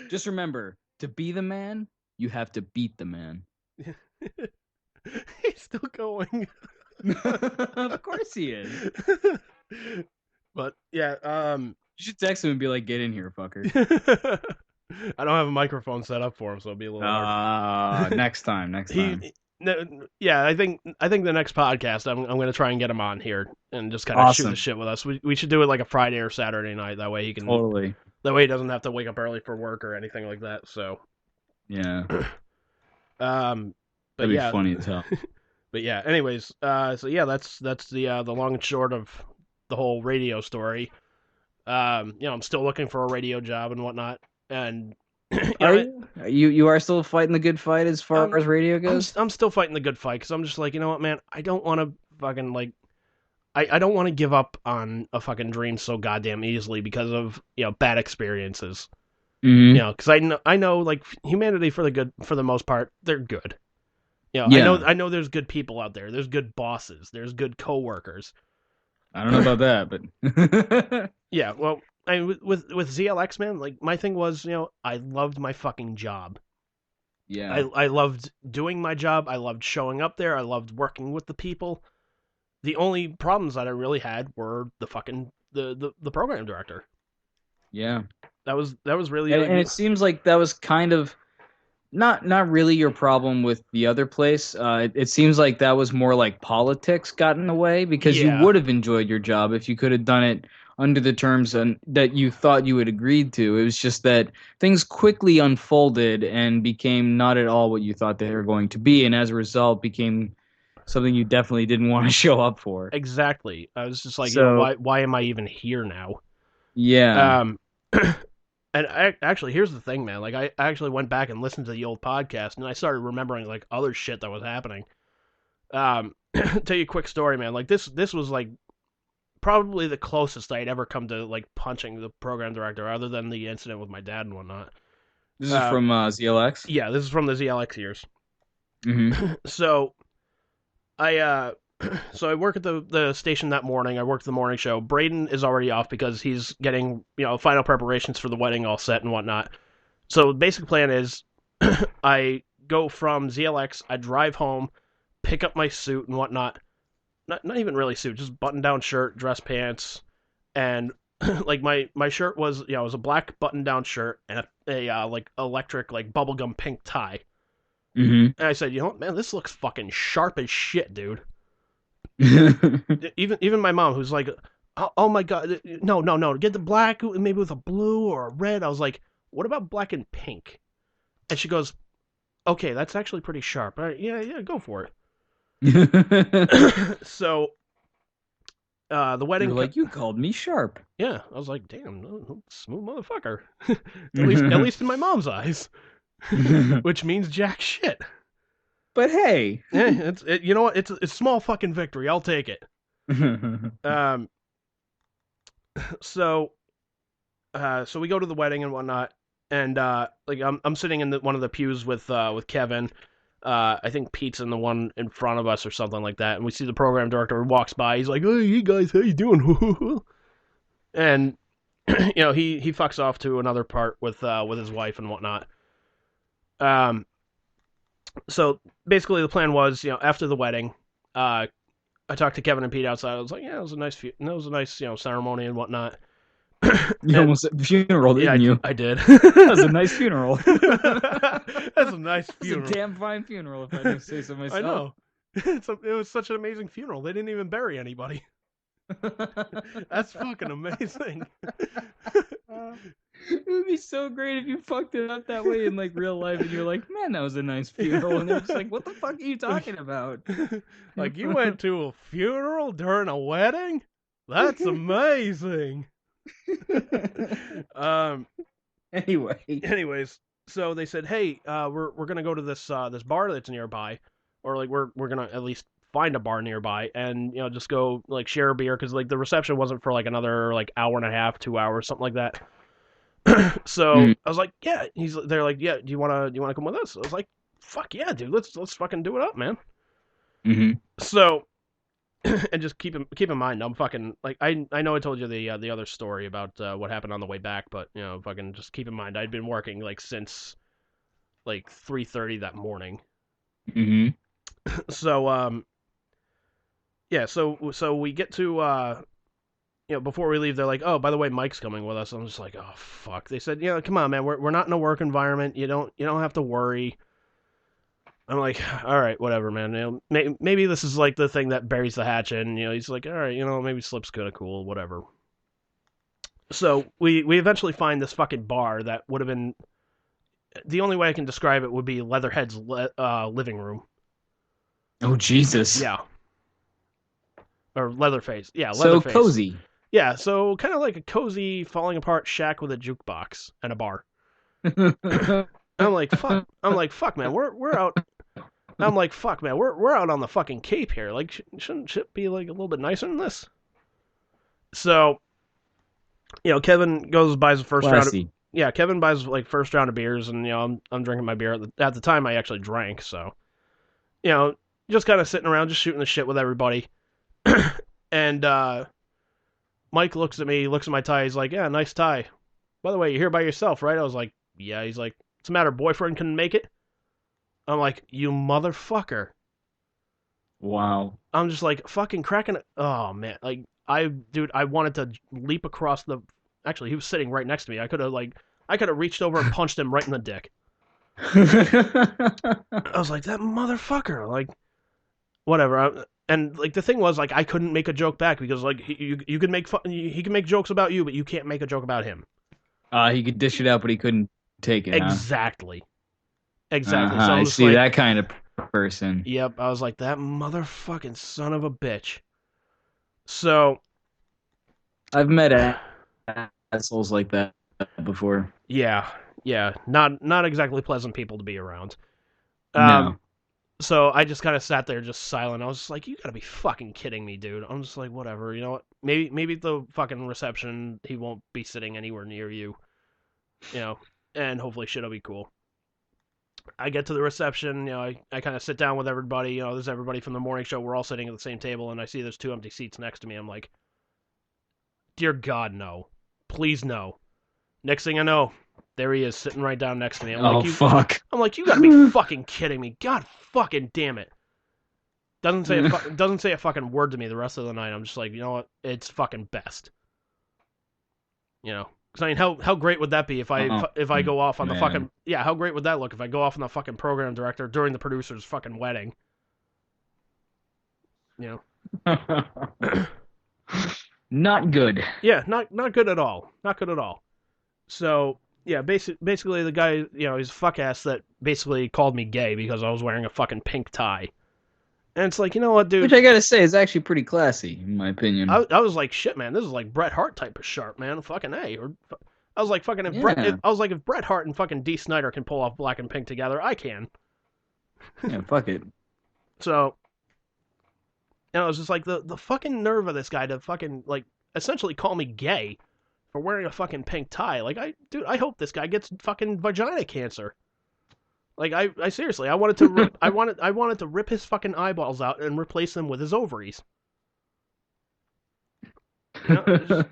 Just remember, to be the man, you have to beat the man. He's still going. Of course he is. But yeah, You should text him and be like, "Get in here, fucker." I don't have a microphone set up for him, so it'll be a little hard. Next time. Yeah, I think the next podcast I'm going to try and get him on here and just kind of shoot the shit with us. We should do it like a Friday or Saturday night. That way he can That way he doesn't have to wake up early for work or anything like that. So yeah. But that'd be funny as hell. But yeah, anyways, so yeah, that's the long and short of the whole radio story. I'm still looking for a radio job and whatnot, and you are still fighting the good fight as far as radio goes? I'm still fighting the good fight because I'm just like, you know what, man, I don't want to fucking like, I don't want to give up on a fucking dream so goddamn easily because of bad experiences. Mm-hmm. Because I know like humanity for the most part, they're good. I know there's good people out there. There's good bosses. There's good coworkers. I don't know about that, but yeah, well, with ZLX, man, like my thing was, I loved my fucking job. Yeah, I loved doing my job. I loved showing up there. I loved working with the people. The only problems that I really had were the fucking the program director. Yeah, that was really. And it seems like that was kind of not really your problem with the other place. It seems like that was more like politics got in the way because you would have enjoyed your job if you could have done it under the terms that you thought you had agreed to. It was just that things quickly unfolded and became not at all what you thought they were going to be, and as a result became something you definitely didn't want to show up for. Exactly. I was just like, why am I even here now? Yeah. And actually, here's the thing, man. Like, I actually went back and listened to the old podcast, and I started remembering like other shit that was happening. Tell you a quick story, man. Like this was like probably the closest I'd ever come to like punching the program director, other than the incident with my dad and whatnot. This is from ZLX. Yeah, this is from the ZLX years. Mm-hmm. So I work at the station that morning. I worked the morning show. Braden is already off because he's getting final preparations for the wedding all set and whatnot. So the basic plan is I go from ZLX, I drive home, pick up my suit and whatnot. Not even really suit, just button down shirt, dress pants, and like my shirt was it was a black button down shirt and a like electric like bubblegum pink tie. Mm-hmm. And I said, man, this looks fucking sharp as shit, dude. even my mom, who's like, oh my god, no, get the black, maybe with a blue or a red. I was like, what about black and pink? And she goes, okay, that's actually pretty sharp. Yeah, go for it. So, the wedding. You're like, you called me sharp. Yeah, I was like, damn, smooth motherfucker. at least in my mom's eyes, which means jack shit. But hey, you know what? It's a small fucking victory. I'll take it. So we go to the wedding and whatnot, and like I'm sitting in one of the pews with Kevin. I think Pete's in the one in front of us or something like that, and we see the program director who walks by. He's like, "Hey guys, how you doing?" And he fucks off to another part with his wife and whatnot. So basically the plan was, after the wedding, I talked to Kevin and Pete outside. I was like, yeah, it was a nice ceremony and whatnot. You almost said funeral, didn't you? I did. That was a nice funeral. That's a nice funeral. It's a damn fine funeral, if I do say so myself. I know. It was such an amazing funeral. They didn't even bury anybody. That's fucking amazing. It would be so great if you fucked it up that way in like real life, and you're like, man, that was a nice funeral, and they're just like, what the fuck are you talking about? Like, you went to a funeral during a wedding? That's amazing. Anyways, so they said, hey, we're gonna go to this bar that's nearby, or like we're gonna at least find a bar nearby and just go like share a beer, because like the reception wasn't for like another like hour and a half, 2 hours, something like that. So I was like, yeah. They're like, yeah. Do you wanna come with us? I was like, fuck yeah, dude. Let's fucking do it up, man. Mm-hmm. So and just keep in mind, I'm fucking like I know I told you the other story about what happened on the way back, but fucking just keep in mind I'd been working like since like 3:30 that morning. Mm-hmm. So yeah, so we get to before we leave, they're like, oh, by the way, Mike's coming with us. I'm just like, oh fuck. They said, come on, man, we're not in a work environment. You don't have to worry. I'm like, all right, whatever, man. Maybe this is like the thing that buries the hatchet. And he's like, all right, maybe Slip's kind of cool, whatever. So we eventually find this fucking bar that would have been, the only way I can describe it would be Leatherhead's living room. Oh Jesus. Yeah. Or Leatherface. Yeah, Leatherface. So cozy. Yeah, so kind of like a cozy, falling apart shack with a jukebox and a bar. I'm like, fuck, man, we're out. I'm like, fuck, man, we're out on the fucking Cape here. Like, shouldn't shit be like a little bit nicer than this? So, Kevin goes buys the first round. Kevin buys like first round of beers, and I'm drinking my beer at the time I actually drank. So, just kind of sitting around, just shooting the shit with everybody. And Mike looks at me, looks at my tie. He's like, yeah, nice tie. By the way, you're here by yourself, right? I was like, yeah. He's like, what's the matter? Boyfriend couldn't make it? I'm like, you motherfucker. Wow. I'm just like fucking cracking it. Oh, man. Like, I wanted to leap across the... Actually, he was sitting right next to me. I could have reached over and punched him right in the dick. I was like, that motherfucker. Like, whatever. And like the thing was, like, I couldn't make a joke back because like you could make fun, he can make jokes about you, but you can't make a joke about him. He could dish it out, but he couldn't take it. Exactly. Huh? Exactly. So I see, like, that kind of person. Yep. I was like, that motherfucking son of a bitch. So I've met assholes like that before. Yeah. Not exactly pleasant people to be around. No. So I just kind of sat there just silent. I was just like, you gotta be fucking kidding me, dude. I'm just like, whatever. You know what? Maybe the fucking reception, he won't be sitting anywhere near you. And hopefully shit'll be cool. I get to the reception, I kind of sit down with everybody. There's everybody from the morning show. We're all sitting at the same table, and I see there's 2 empty seats next to me. I'm like, dear God, no. Please, no. Next thing I know, there he is, sitting right down next to me. Fuck. I'm like, you gotta be fucking kidding me. God fucking damn it. Doesn't say a fucking word to me the rest of the night. I'm just like, you know what? It's fucking best. Because I mean, how great would that be if I go off on the fucking... Yeah, how great would that look if I go off on the fucking program director during the producer's fucking wedding? Not good. Yeah, not good at all. Not good at all. So, yeah, basically the guy, he's a fuck ass that basically called me gay because I was wearing a fucking pink tie. And it's like, you know what, dude? Which I gotta say is actually pretty classy, in my opinion. I was like, shit, man, this is like Bret Hart type of sharp, man. Fucking A. I was like, fucking, if Bret Hart and fucking D. Snyder can pull off black and pink together, I can. Yeah, fuck it. So, it was just like the fucking nerve of this guy to fucking, like, essentially call me gay for wearing a fucking pink tie. Like, I hope this guy gets fucking vagina cancer. Like, I seriously, I wanted to rip his fucking eyeballs out and replace them with his ovaries. Was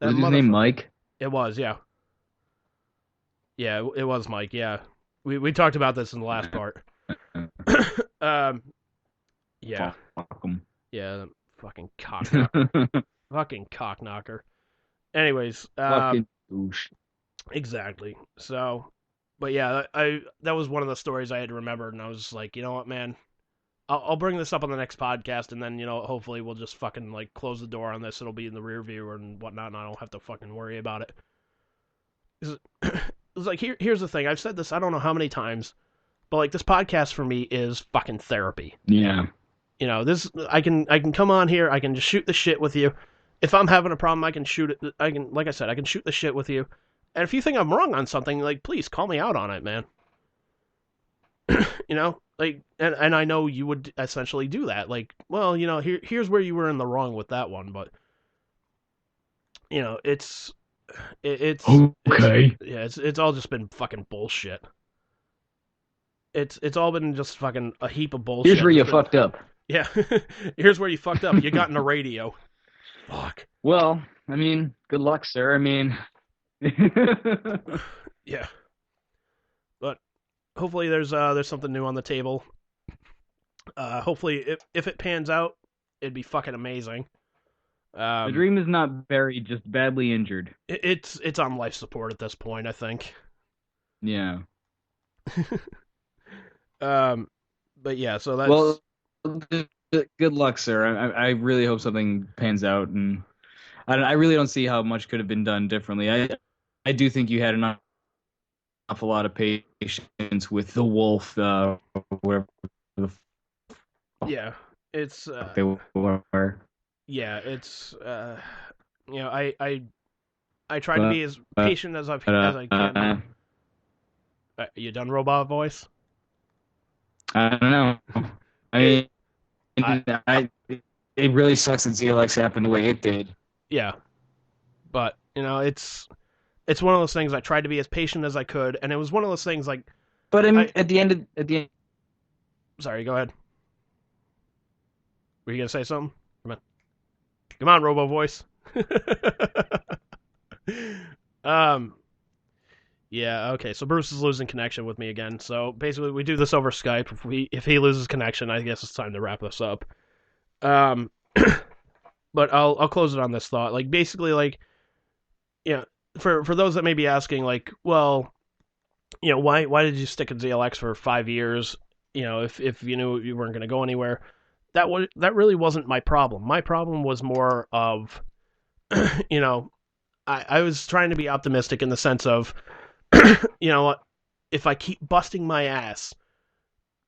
his name Mike? It was, yeah. Yeah, it was Mike, yeah. We talked about this in the last part. Yeah. Fuck him. Yeah, fucking cockknocker. Fucking cockknocker. Anyways, fucking douche. Exactly. So, but yeah, that was one of the stories I had remembered, and I was just like, you know what, man, I'll bring this up on the next podcast, and then hopefully we'll just fucking like close the door on this. It'll be in the rear view and whatnot, and I don't have to fucking worry about it. It's like here's the thing. I've said this I don't know how many times, but like this podcast for me is fucking therapy. Yeah. This I can come on here. I can just shoot the shit with you. If I'm having a problem, I can shoot it. Like I said, I can shoot the shit with you. And if you think I'm wrong on something, like, please call me out on it, man. Like, and I know you would essentially do that. Like, well, here's where you were in the wrong with that one, but it's okay. It's all just been fucking bullshit. It's all been just fucking a heap of bullshit. Here's where you fucked up. Yeah. Here's where you fucked up. You got in a radio. Fuck. Well, I mean, good luck, sir. I mean, yeah. But hopefully there's something new on the table. Hopefully if it pans out, it'd be fucking amazing. The dream is not buried, just badly injured. It's on life support at this point, I think. Yeah. But yeah, so that's... Well, good luck, sir. I really hope something pans out, and I really don't see how much could have been done differently. I do think you had an awful lot of patience with the wolf, wherever the yeah, it's they were. Yeah, it's you know, I try to be as patient as I can. You done, robot voice? I don't know. I it really sucks that ZLX happened the way it did. Yeah, but you know, it's one of those things. I tried to be as patient as I could, and it was one of those things like. But at the end. Sorry, go ahead. Were you gonna say something? Come on, robo voice. Yeah, okay, so Bruce is losing connection with me again. So basically we do this over Skype. If he loses connection, I guess it's time to wrap this up. But I'll close it on this thought. Like basically like, yeah, for those that may be asking, like, well, you know, why did you stick at ZLX for 5 years? You know, if you knew you weren't gonna go anywhere. That really wasn't my problem. My problem was more of you know, I was trying to be optimistic in the sense of you know, if I keep busting my ass,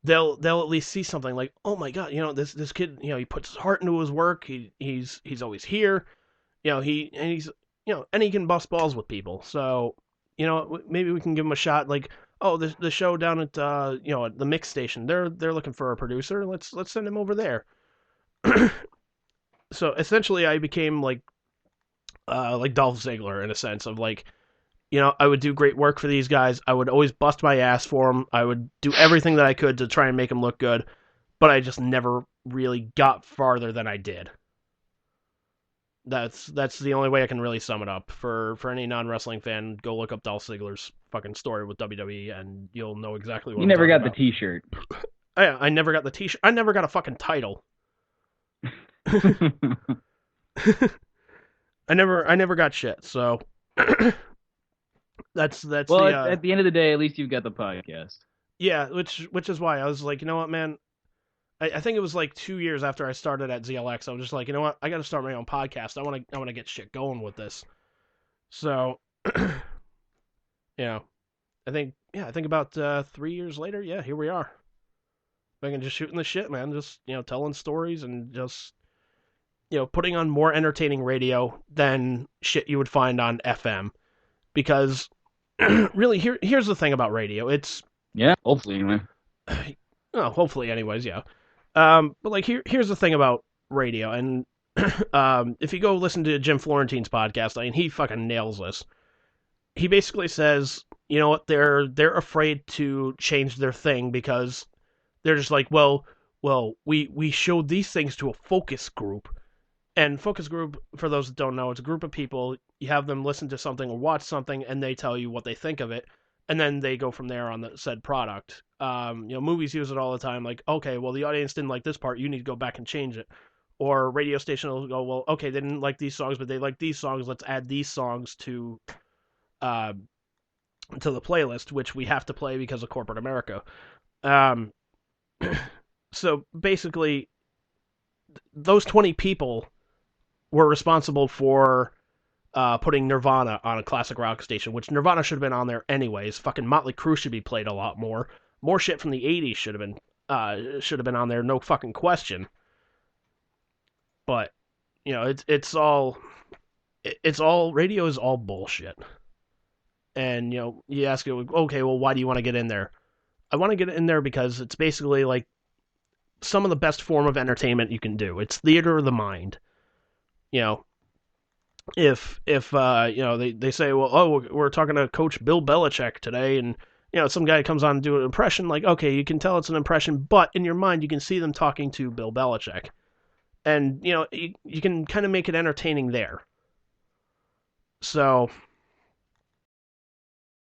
they'll at least see something like, oh my god, you know, this kid, you know, he puts his heart into his work. He's always here, you know, he's you know, and he can bust balls with people. So, you know, maybe we can give him a shot. Like, oh, the show down at you know, at the mix station, they're looking for a producer. Let's send him over there. So essentially, I became like Dolph Ziggler in a sense of like, you know, I would do great work for these guys. I would always bust my ass for them. I would do everything that I could to try and make them look good, but I just never really got farther than I did. That's the only way I can really sum it up. For any non-wrestling fan, go look up Dolph Ziggler's fucking story with WWE, and you'll know exactly what you never got about. The T-shirt. I never got the T-shirt. I never got a fucking title. I never got shit. So that's well. At the end of the day, at least you've got the podcast. Yeah, which is why I was like, you know what, man. I think it was like 2 years after I started at ZLX. I was just like, you know what, I got to start my own podcast. I want to get shit going with this. So, you know, I think about 3 years later, yeah, here we are. Fucking just shooting the shit, man. Just, you know, telling stories and just, you know, putting on more entertaining radio than shit you would find on FM. Because really, here's the thing about radio. It's hopefully anyway. Oh, hopefully, anyways, yeah. But like here's the thing about radio, and if you go listen to Jim Florentine's podcast, I mean, he fucking nails this. He basically says, you know what, they're afraid to change their thing because they're just like, well, we showed these things to a focus group. And focus group, for those that don't know, it's a group of people. You have them listen to something or watch something, and they tell you what they think of it, and then they go from there on the said product. You know, movies use it all the time. Like, okay, well, the audience didn't like this part. You need to go back and change it. Or radio station will go, well, okay, they didn't like these songs, but they like these songs. Let's add these songs to the playlist, which we have to play because of corporate America. So basically, those 20 people were responsible for putting Nirvana on a classic rock station, which Nirvana should have been on there anyways. Fucking Motley Crue should be played a lot more. More shit from the 80s should have been on there, no fucking question. But, you know, it's all radio is all bullshit. And, you know, you ask it, okay, well, why do you want to get in there? I want to get in there because it's basically like some of the best form of entertainment you can do. It's theater of the mind. You know, if you know, they say, well, oh, we're talking to Coach Bill Belichick today, and some guy comes on and do an impression, like, okay, you can tell it's an impression, but in your mind, you can see them talking to Bill Belichick. And, you can kind of make it entertaining there. So,